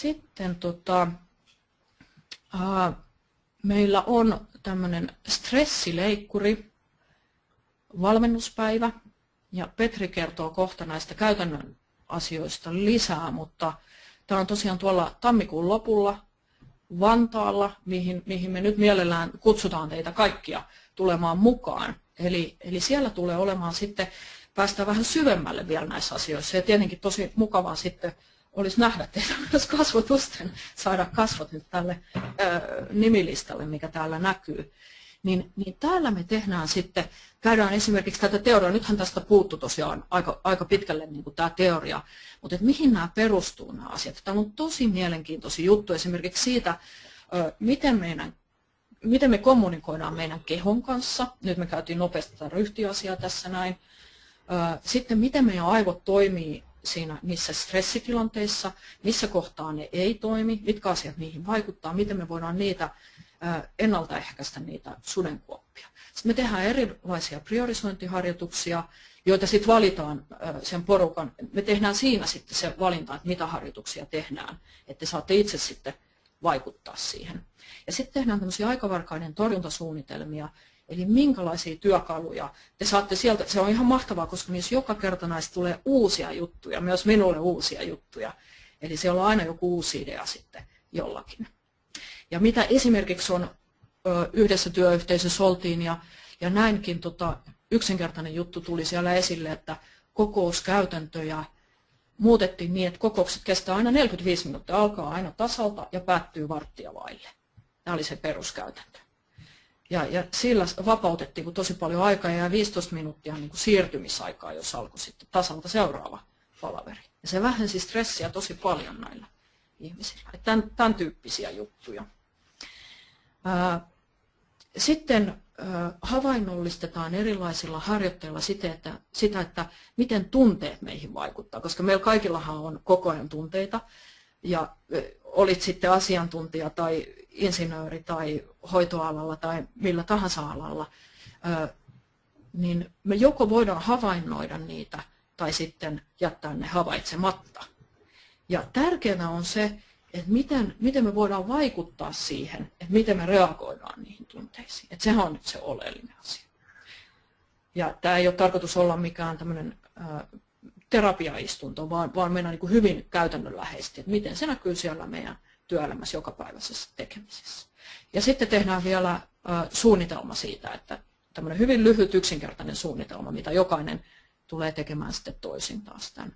Sitten meillä on tämmöinen stressileikkuri, valmennuspäivä, ja Petri kertoo kohta näistä käytännön asioista lisää, mutta tämä on tosiaan tuolla tammikuun lopulla Vantaalla, mihin me nyt mielellään kutsutaan teitä kaikkia tulemaan mukaan. Eli siellä tulee olemaan sitten, päästään vähän syvemmälle vielä näissä asioissa, ja tietenkin tosi mukavaa sitten olisi nähdä teitä myös kasvotusten, saada kasvot nyt tälle nimilistalle, mikä täällä näkyy. Niin täällä me tehdään sitten, käydään esimerkiksi tätä teoriaa, nythän tästä puuttu tosiaan aika pitkälle niin kuin tämä teoria, mutta että mihin nämä perustuu nämä asiat. Täällä on tosi mielenkiintoisia juttuja esimerkiksi siitä, miten me kommunikoidaan meidän kehon kanssa. Nyt me käytiin nopeasti tätä ryhtiasiaa tässä näin. Sitten miten meidän aivot toimii siinä niissä stressitilanteissa, missä kohtaa ne ei toimi, mitkä asiat niihin vaikuttaa, miten me voidaan niitä ennaltaehkäistä niitä sudenkuoppia. Sitten me tehdään erilaisia priorisointiharjoituksia, joita sitten valitaan sen porukan. Me tehdään siinä sitten se valinta, että mitä harjoituksia tehdään, että saatte itse sitten vaikuttaa siihen. Ja sitten tehdään tämmöisiä aikavarkaiden torjuntasuunnitelmia, eli minkälaisia työkaluja te saatte sieltä. Se on ihan mahtavaa, koska niissä joka kerta näistä tulee uusia juttuja, myös minulle uusia juttuja. Eli siellä on aina joku uusi idea sitten jollakin. Ja mitä esimerkiksi on yhdessä työyhteisössä oltiin ja näinkin yksinkertainen juttu tuli siellä esille, että kokouskäytäntöjä muutettiin niin, että kokoukset kestää aina 45 minuuttia, alkaa aina tasalta ja päättyy varttia vaille. Tämä oli se peruskäytäntö. Ja sillä vapautettiin tosi paljon aikaa ja 15 minuuttia niin kuin siirtymisaikaa, jos alkoi sitten tasalta seuraava palaveri. Ja se vähensi stressiä tosi paljon näillä ihmisillä. Tämän tyyppisiä juttuja. Sitten havainnollistetaan erilaisilla harjoitteilla sitä, että miten tunteet meihin vaikuttaa, koska meillä kaikillahan on koko ajan tunteita, ja olit sitten asiantuntija tai insinööri tai hoitoalalla tai millä tahansa alalla, niin me joko voidaan havainnoida niitä tai sitten jättää ne havaitsematta. Ja tärkeää on se, että miten me voidaan vaikuttaa siihen, että miten me reagoidaan niihin tunteisiin. Että sehän on nyt se oleellinen asia. Ja tämä ei ole tarkoitus olla mikään tämmöinen terapiaistunto, vaan meidän niin kuin hyvin käytännönläheisesti, että miten se näkyy siellä meidän työelämässä jokapäiväisessä tekemisessä. Ja sitten tehdään vielä suunnitelma siitä, että tämmöinen hyvin lyhyt yksinkertainen suunnitelma, mitä jokainen tulee tekemään sitten toisin taas tämän